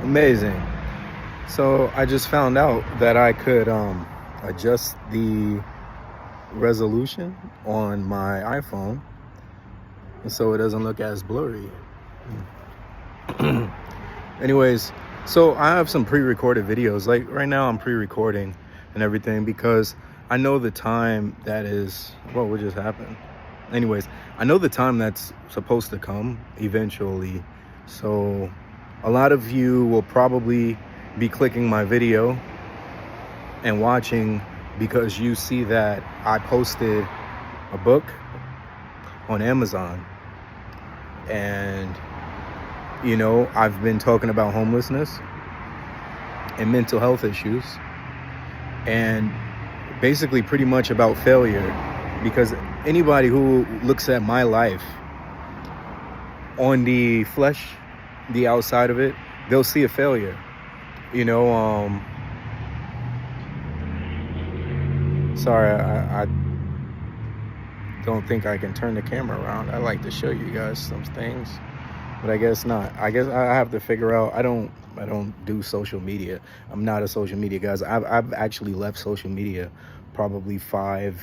Amazing. So I just found out that I could adjust the resolution on my iPhone, and so it doesn't look as blurry. Anyways, so I have some pre-recorded videos. Like right now I'm pre-recording and everything because I know the time that is, well, what just happened? Anyways, I know the time that's supposed to come eventually. So a lot of you will probably be clicking my video and watching because you see that I posted a book on Amazon. And I've been talking about homelessness and mental health issues, and basically pretty much about failure, because anybody who looks at my life on the flesh, the outside of it, they'll see a failure. Sorry, I don't think I can turn the camera around. I like to show you guys some things, but I guess not. I guess I have to figure out. I don't do social media. I'm not a social media guy. I've actually left social media probably 5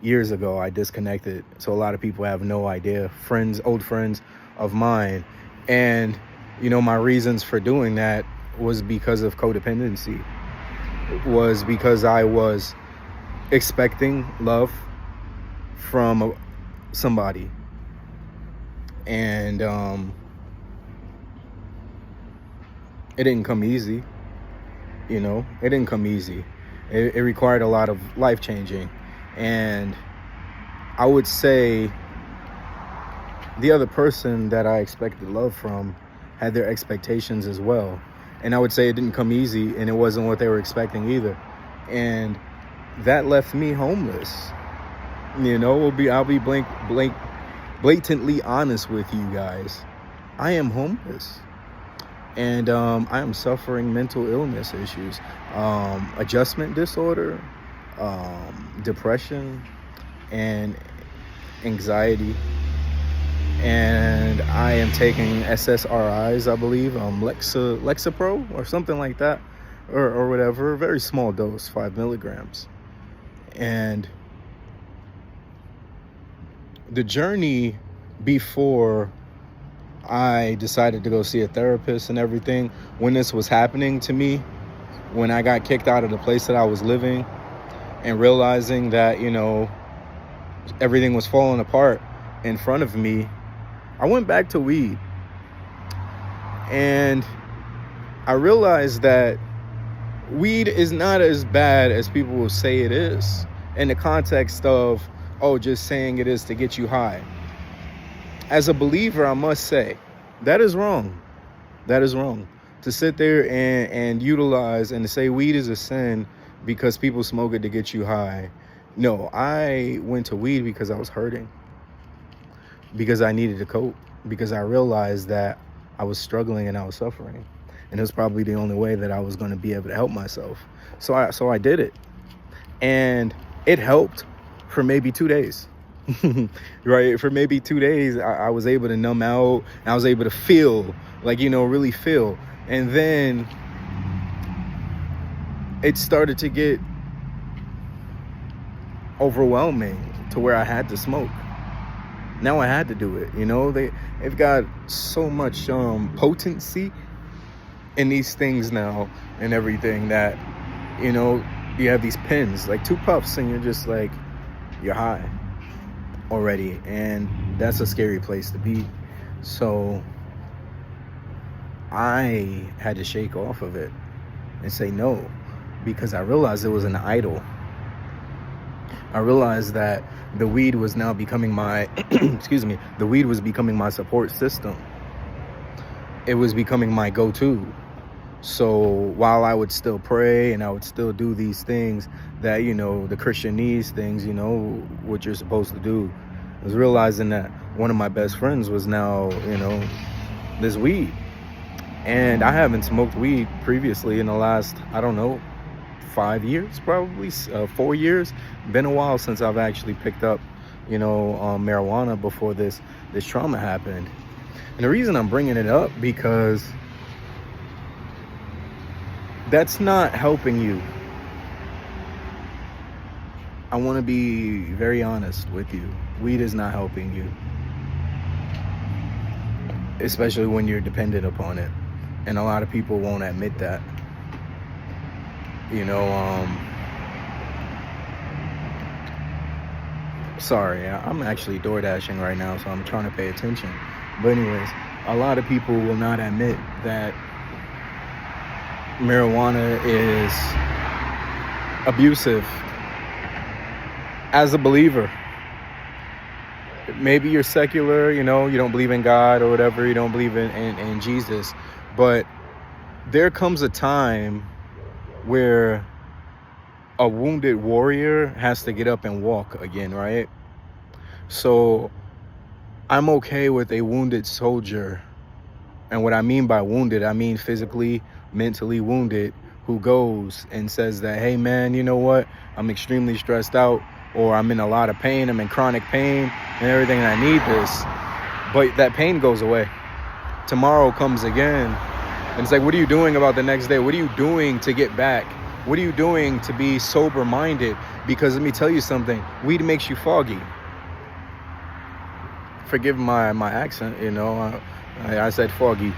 years ago. I disconnected, so a lot of people have no idea. Old friends of mine, and my reasons for doing that was because of codependency. Was because I was expecting love from somebody, and it didn't come easy. It didn't come easy. It required a lot of life changing, and I would say the other person that I expected love from had their expectations as well, and I would say it didn't come easy, and it wasn't what they were expecting either, and that left me homeless. I'll be blatantly honest with you guys. I am homeless, and I am suffering mental illness issues, adjustment disorder, depression, and anxiety. And I am taking SSRIs, I believe, Lexapro or something like that, or whatever, a very small dose, 5 milligrams. And the journey before I decided to go see a therapist and everything, when this was happening to me, when I got kicked out of the place that I was living and realizing that, everything was falling apart in front of me, I went back to weed. And I realized that weed is not as bad as people will say it is, in the context of, just saying it is to get you high. As a believer, I must say, that is wrong. That is wrong. To sit there and utilize and to say weed is a sin because people smoke it to get you high. No, I went to weed because I was hurting, because I needed to cope, because I realized that I was struggling and I was suffering. And it was probably the only way that I was going to be able to help myself. So I did it. And it helped for maybe 2 days. Right? For maybe 2 days, I was able to numb out. And I was able to feel, really feel. And then it started to get overwhelming to where I had to smoke. Now I had to do it. They've got so much potency in these things now and everything that, you have these pins, like 2 puffs and you're just like, you're high already. And that's a scary place to be. So I had to shake off of it and say no, because I realized it was an idol. I realized that the weed was now becoming my, the weed was becoming my support system. It was becoming my go-to. So while I would still pray and I would still do these things that, the Christianese things, what you're supposed to do, I was realizing that one of my best friends was now, this weed. And I haven't smoked weed previously in the last, 5 years, probably 4 years. Been a while since I've actually picked up, marijuana before this trauma happened. And the reason I'm bringing it up, because That's not helping you. I want to be very honest with you. Weed is not helping you, especially when you're dependent upon it. And a lot of people won't admit that. You know, sorry, I'm actually door dashing right now, so I'm trying to pay attention. But anyways, a lot of people will not admit that marijuana is abusive. As a believer, maybe you're secular, you know, you don't believe in God or whatever, you don't believe in Jesus, but there comes a time where a wounded warrior has to get up and walk again, right? So I'm okay with a wounded soldier. And what I mean by wounded, I mean physically, mentally wounded, who goes and says that, hey man, you know what? I'm extremely stressed out, or I'm in a lot of pain, I'm in chronic pain and everything, and I need this. But that pain goes away. Tomorrow comes again. And it's like, what are you doing about the next day? What are you doing to get back? What are you doing to be sober-minded? Because let me tell you something, weed makes you foggy. Forgive my accent, you know, I said foggy.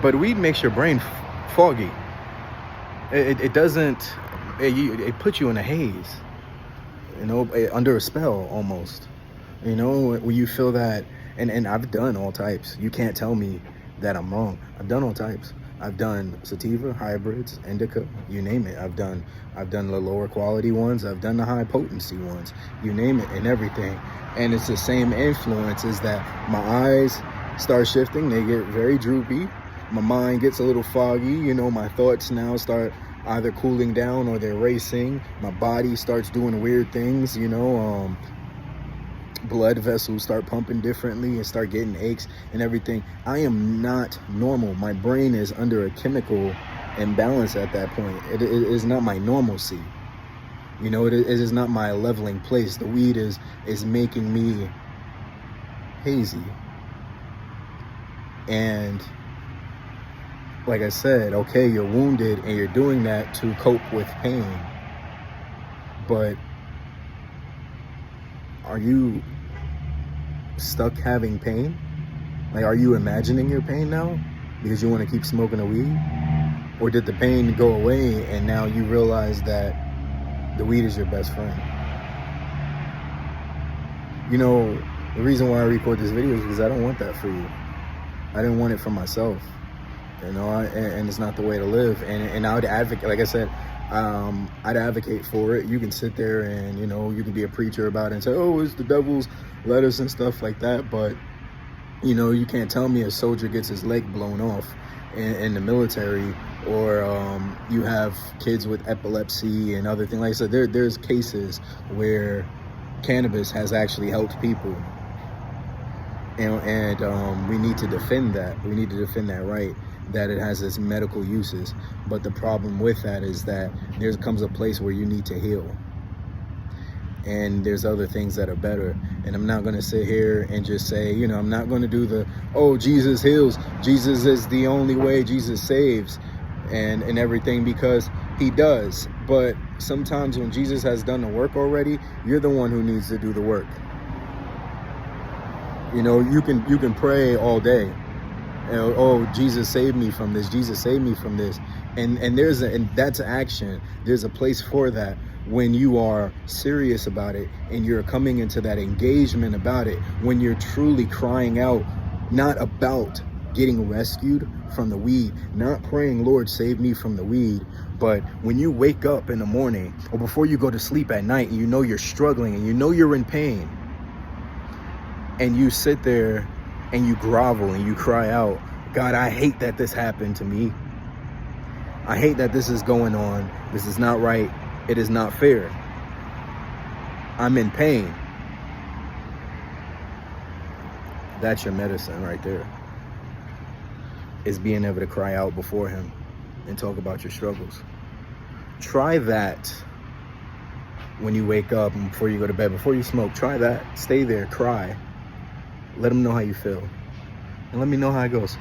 But weed makes your brain foggy. It doesn't, it puts you in a haze, you know, under a spell almost, you know, when you feel that. And I've done all types. You can't tell me that I'm wrong. I've done all types. I've done sativa, hybrids, indica, you name it. I've done the lower quality ones. I've done the high potency ones, you name it, and everything. And it's the same influence, is that my eyes start shifting. They get very droopy. My mind gets a little foggy. You know, my thoughts now start either cooling down or they're racing. My body starts doing weird things, you know, blood vessels start pumping differently and start getting aches and everything. I am not normal. My brain is under a chemical imbalance at that point. It is not my normalcy. You know, it is not my leveling place. The weed is making me hazy. And like I said, okay, you're wounded and you're doing that to cope with pain. But are you stuck having pain? Like, are you imagining your pain now because you want to keep smoking the weed? Or did the pain go away and now you realize that the weed is your best friend? You know, the reason why I record this video is because I don't want that for you. I didn't want it for myself, you know, and it's not the way to live. And I would advocate, like I said, I'd advocate for it. You can sit there and, you know, you can be a preacher about it and say, oh, it's the devil's lettuce and stuff like that. But, you know, you can't tell me a soldier gets his leg blown off in the military, or you have kids with epilepsy and other things. Like I said, there's cases where cannabis has actually helped people. And we need to defend that. We need to defend that right, that it has its medical uses. But the problem with that is that there comes a place where you need to heal. And there's other things that are better. And I'm not going to sit here and just say, you know, I'm not going to do the, oh, Jesus heals, Jesus is the only way, Jesus saves, and everything, because he does. But sometimes when Jesus has done the work already, you're the one who needs to do the work. You know, you can pray all day. Oh, Jesus saved me from this. Jesus saved me from this. And that's action. There's a place for that when you are serious about it and you're coming into that engagement about it, when you're truly crying out, not about getting rescued from the weed, not praying, Lord, save me from the weed. But when you wake up in the morning or before you go to sleep at night and you know you're struggling and you know you're in pain, and you sit there and you grovel and you cry out, God, I hate that this happened to me. I hate that this is going on. This is not right. It is not fair. I'm in pain. That's your medicine right there. Is being able to cry out before him and talk about your struggles. Try that when you wake up and before you go to bed, before you smoke. Try that. Stay there, cry. Let him know how you feel. And let me know how it goes.